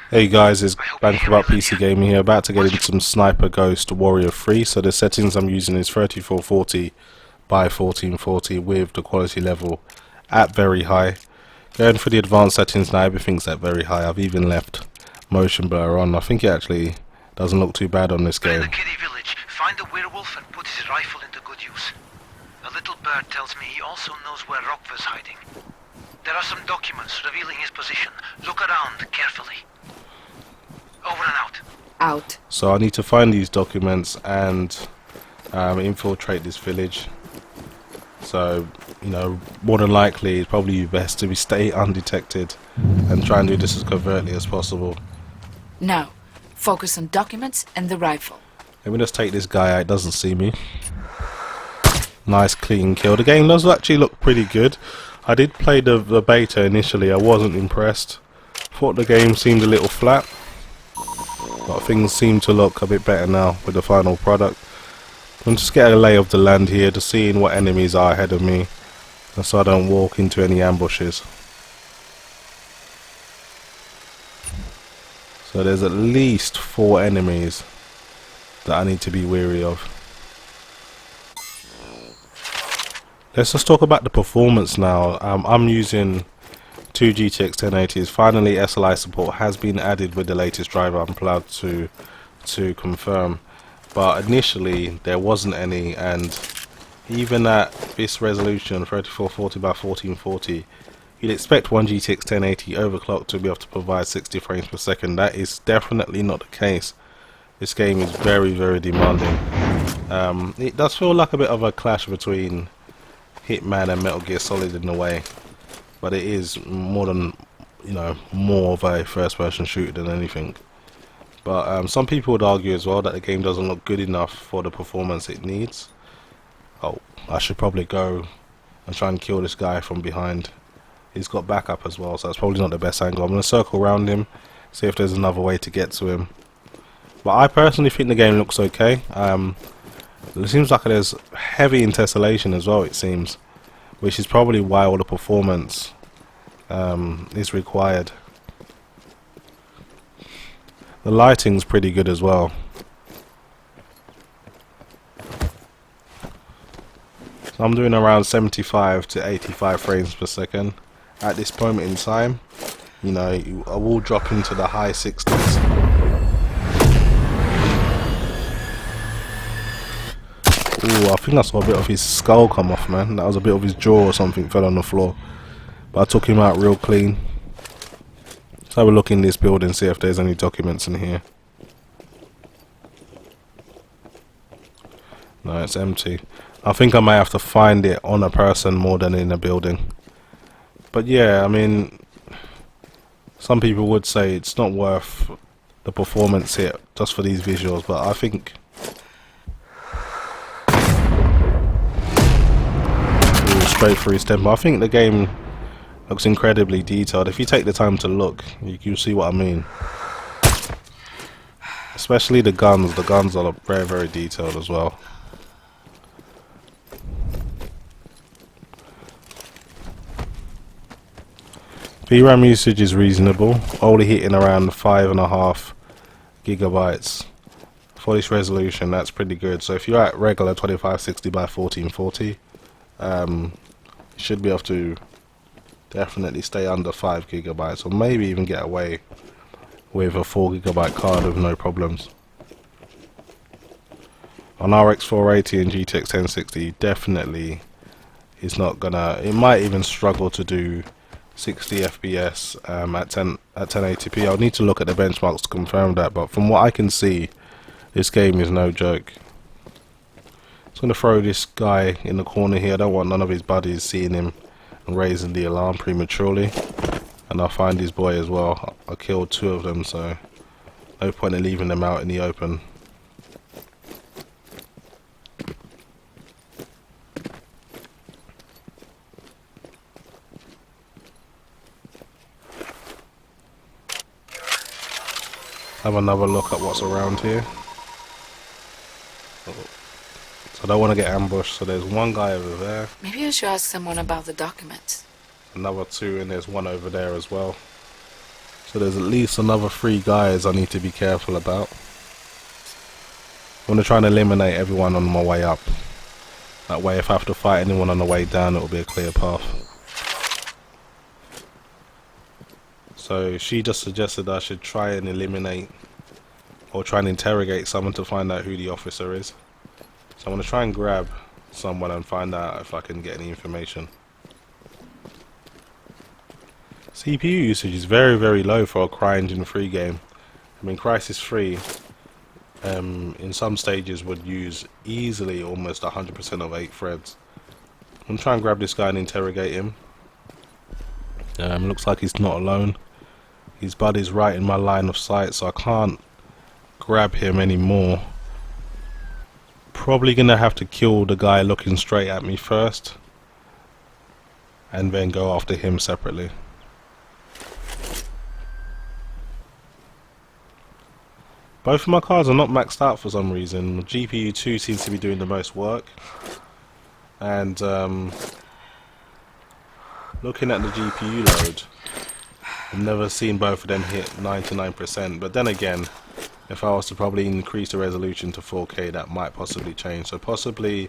Hey guys, it's Bank about PC Gaming here, about to get into some Sniper Ghost Warrior 3. So the settings I'm using is 3440 by 1440 with the quality level at very high. Going for the advanced settings now, everything's at very high. I've even left motion blur on. I think it actually doesn't look too bad on this We're in game. the kitty village. Find the werewolf and put his rifle into good use. A little bird tells me he also knows where Rockver's hiding. There are some documents revealing his position. Look around carefully. Over and out. Out. So I need to find these documents and infiltrate this village. So, you know, more than likely it's probably best to stay undetected and try and do this as covertly as possible. Now, focus on documents and the rifle. Let me just take this guy out, doesn't see me. Nice clean kill. The game does actually look pretty good. I did play the beta initially, I wasn't impressed. Thought the game seemed a little flat. But things seem to look a bit better now with the final product. I'm just getting a lay of the land here, to seeing what enemies are ahead of me, and so I don't walk into any ambushes. So there's at least 4 enemies that I need to be wary of. Let's just talk about the performance now. I'm using 2 GTX 1080s. Finally, SLI support has been added with the latest driver. I'm proud to confirm. But initially there wasn't any, and even at this resolution, 3440 by 1440, you'd expect one GTX 1080 overclocked to be able to provide 60 frames per second. That is definitely not the case. This game is very, very demanding. It does feel like a bit of a clash between Hitman and Metal Gear Solid in a way, but it is more than, you know, more of a first-person shooter than anything. But some people would argue as well that the game doesn't look good enough for the performance it needs. Oh, I should probably go and try and kill this guy from behind. He's got backup as well, so that's probably not the best angle. I'm going to circle around him, see if there's another way to get to him. But I personally think the game looks okay. It seems like there's heavy in tessellation as well, it seems, which is probably why all the performance is required. The lighting's pretty good as well. So I'm doing around 75 to 85 frames per second at this moment in time. You know, I will drop into the high 60s. Ooh, I think I saw a bit of his skull come off, man. That was a bit of his jaw or something fell on the floor. But I took him out real clean. Let's have a look in this building, see if there's any documents in here. No, it's empty. I think I might have to find it on a person more than in a building. But yeah, I mean, some people would say it's not worth the performance hit just for these visuals, but I think... Ooh, straight through his temple. I think the game looks incredibly detailed. If you take the time to look, you'll see what I mean. Especially the guns. The guns are very, very detailed as well. VRAM usage is reasonable, only hitting around 5.5 gigabytes. For this resolution, that's pretty good. So if you're at regular 2560 by 1440, you should be able to definitely stay under 5 gigabytes, or maybe even get away with a 4 gigabyte card with no problems. On RX 480 and GTX 1060, definitely is not gonna. It might even struggle to do 60 FPS at 1080p. I'll need to look at the benchmarks to confirm that, but from what I can see, this game is no joke. Just gonna throw this guy in the corner here. I don't want none of his buddies seeing him and raising the alarm prematurely. And I'll find his boy as well. I killed 2 of them, so no point in leaving them out in the open. Have another look at what's around here. So I don't want to get ambushed. So there's one guy over there. Maybe I should ask someone about the documents. Another 2, and there's one over there as well. So there's at least another 3 guys I need to be careful about. I'm going to try and eliminate everyone on my way up. That way if I have to fight anyone on the way down, it will be a clear path. So she just suggested I should try and eliminate or try and interrogate someone to find out who the officer is. So I'm going to try and grab someone and find out if I can get any information. CPU usage is very, very low for a CryEngine 3 game. I mean, Crysis 3 in some stages would use easily almost 100% of 8 threads. I'm going to try and grab this guy and interrogate him. Looks like he's not alone. His buddy's right in my line of sight, so I can't grab him anymore. Probably gonna have to kill the guy looking straight at me first, and then go after him separately. Both of my cards are not maxed out for some reason. GPU 2 seems to be doing the most work, and looking at the GPU load, I've never seen both of them hit 99%, but then again, if I was to probably increase the resolution to 4K, that might possibly change. So possibly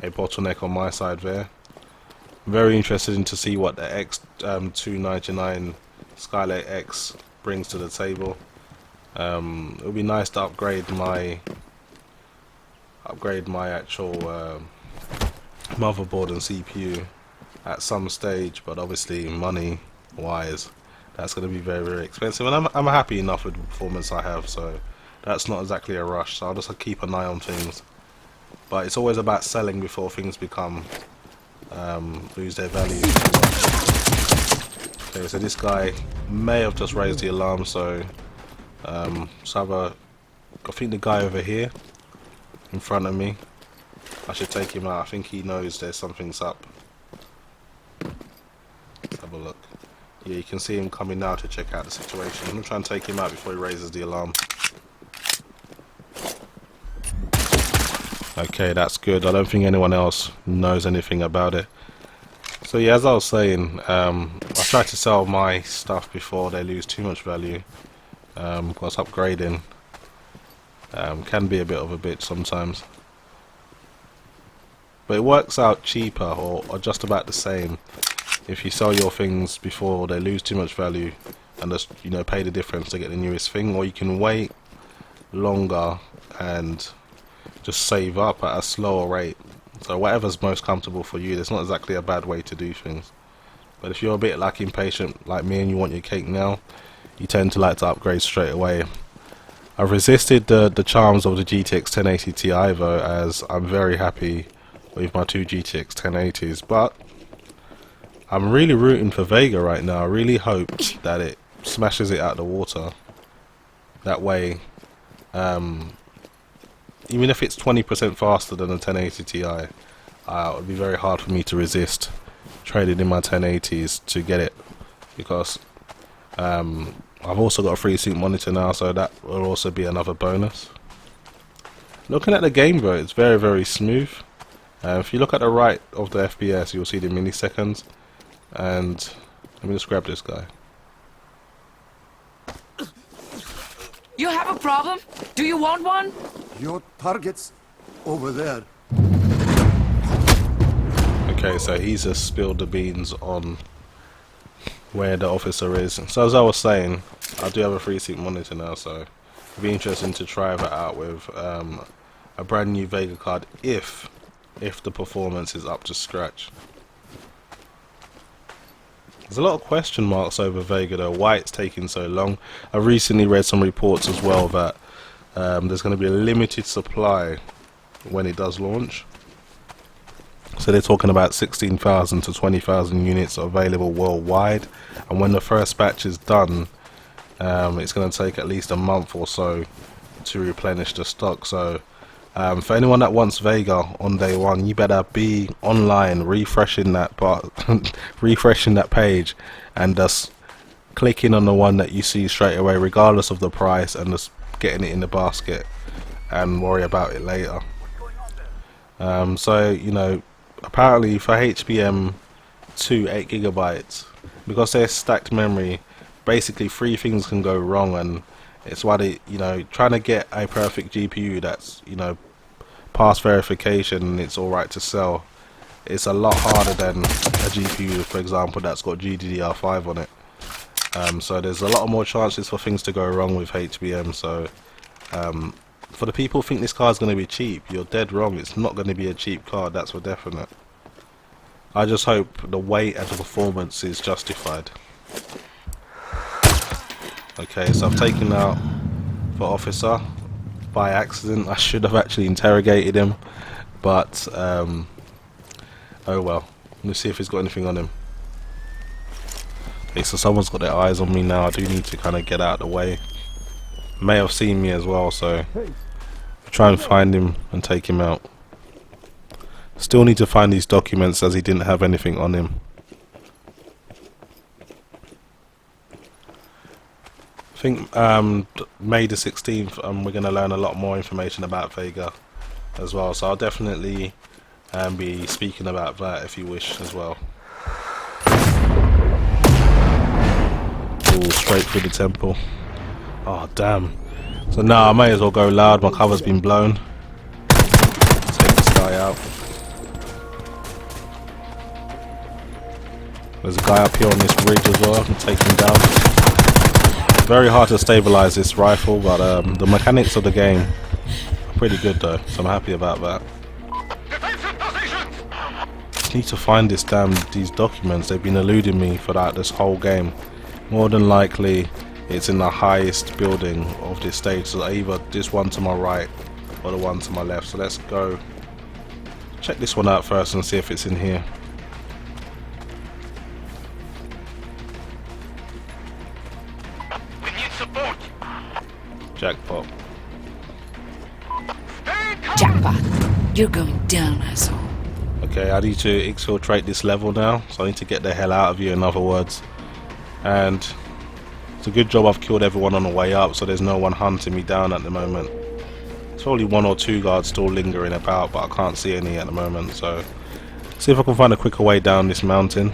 a bottleneck on my side there. I'm very interested in to see what the X299 Skylake X brings to the table. It would be nice to upgrade my actual motherboard and CPU at some stage, but obviously money wise that's going to be very, very expensive, and I'm happy enough with the performance I have, so that's not exactly a rush. So I'll just keep an eye on things, but it's always about selling before things become lose their value. Okay, so this guy may have just raised the alarm, so I think the guy over here in front of me, I should take him out. I think he knows there's something's up. Let's have a look. Yeah, you can see him coming now to check out the situation. I'm going to try and take him out before he raises the alarm. Okay, that's good. I don't think anyone else knows anything about it. So yeah, as I was saying, I tried to sell my stuff before they lose too much value. Because upgrading can be a bit of a bitch sometimes. But it works out cheaper or just about the same if you sell your things before they lose too much value and just, you know, pay the difference to get the newest thing, or you can wait longer and just save up at a slower rate. So whatever's most comfortable for you. There's not exactly a bad way to do things, but if you're a bit like impatient like me and you want your cake now, you tend to like to upgrade straight away. I've resisted the charms of the GTX 1080 Ti though, as I'm very happy with my 2 GTX 1080s, but I'm really rooting for Vega right now. I really hope that it smashes it out of the water. That way, even if it's 20% faster than the 1080 Ti, it would be very hard for me to resist trading in my 1080s to get it, because I've also got a FreeSync monitor now, so that will also be another bonus. Looking at the game though, it's very, very smooth. If you look at the right of the FPS, you'll see the milliseconds. And let me just grab this guy. You have a problem? Do you want one? Your target's over there. Okay, so he's just spilled the beans on where the officer is. So as I was saying, I do have a FreeSync monitor now, so it'd be interesting to try that out with a brand new Vega card if the performance is up to scratch. There's a lot of question marks over Vega though, why it's taking so long. I've recently read some reports as well that there's going to be a limited supply when it does launch. So they're talking about 16,000 to 20,000 units available worldwide, and when the first batch is done, it's going to take at least a month or so to replenish the stock. So for anyone that wants Vega on day one, you better be online refreshing that refreshing that page and just clicking on the one that you see straight away regardless of the price, and just getting it in the basket and worry about it later. So you know, apparently for HBM2 8GB, because they're stacked memory, basically 3 things can go wrong, and it's why they, you know, trying to get a perfect GPU that's, you know, past verification and it's alright to sell. It's a lot harder than a GPU, for example, that's got GDDR5 on it. So there's a lot more chances for things to go wrong with HBM. So for the people who think this car is going to be cheap, you're dead wrong. It's not going to be a cheap car, that's for definite. I just hope the weight and the performance is justified. Okay, so I've taken out the officer by accident. I should have actually interrogated him, but oh well. Let's see if he's got anything on him. Okay, so someone's got their eyes on me now. I do need to kind of get out of the way. May have seen me as well, so I'll try and find him and take him out. Still need to find these documents as he didn't have anything on him. I think May the 16th we're going to learn a lot more information about Vega as well, so I'll definitely be speaking about that if you wish as well. Ooh, straight through the temple. Oh damn. So now I may as well go loud, my cover's been blown. Take this guy out. There's a guy up here on this bridge as well, I can take him down. Very hard to stabilize this rifle, but the mechanics of the game are pretty good though, so I'm happy about that. Just need to find these documents. They've been eluding me for this whole game. More than likely it's in the highest building of this stage, so either this one to my right or the one to my left. So let's go check this one out first and see if it's in here. Jackpot. Jackpot. You're going down, asshole. Okay, I need to exfiltrate this level now, so I need to get the hell out of here, in other words. And it's a good job I've killed everyone on the way up, so there's no one hunting me down at the moment. There's only 1 or 2 guards still lingering about, but I can't see any at the moment, so see if I can find a quicker way down this mountain.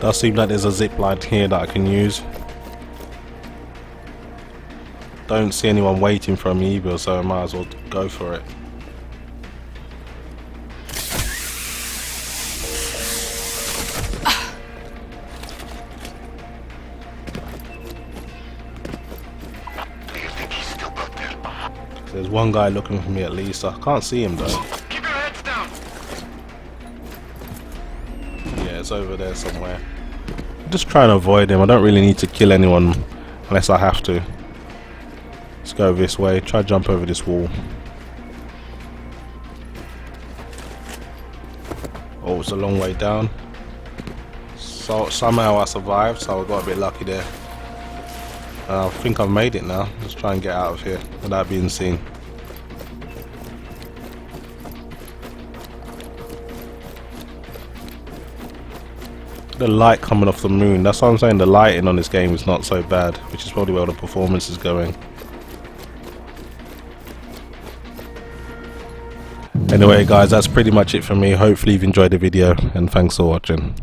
Does seem like there's a zip line here that I can use. Don't see anyone waiting for me either, so I might as well go for it. There's one guy looking for me at least. I can't see him though. Keep your heads down. Yeah, it's over there somewhere. I'm just trying to avoid him. I don't really need to kill anyone unless I have to. Let's go this way. Try to jump over this wall. Oh, it's a long way down. So somehow I survived, so I got a bit lucky there. I think I've made it now. Let's try and get out of here without being seen. The light coming off the moon. That's what I'm saying. The lighting on this game is not so bad, which is probably where the performance is going. Anyway guys, that's pretty much it for me. Hopefully you've enjoyed the video, and thanks for watching.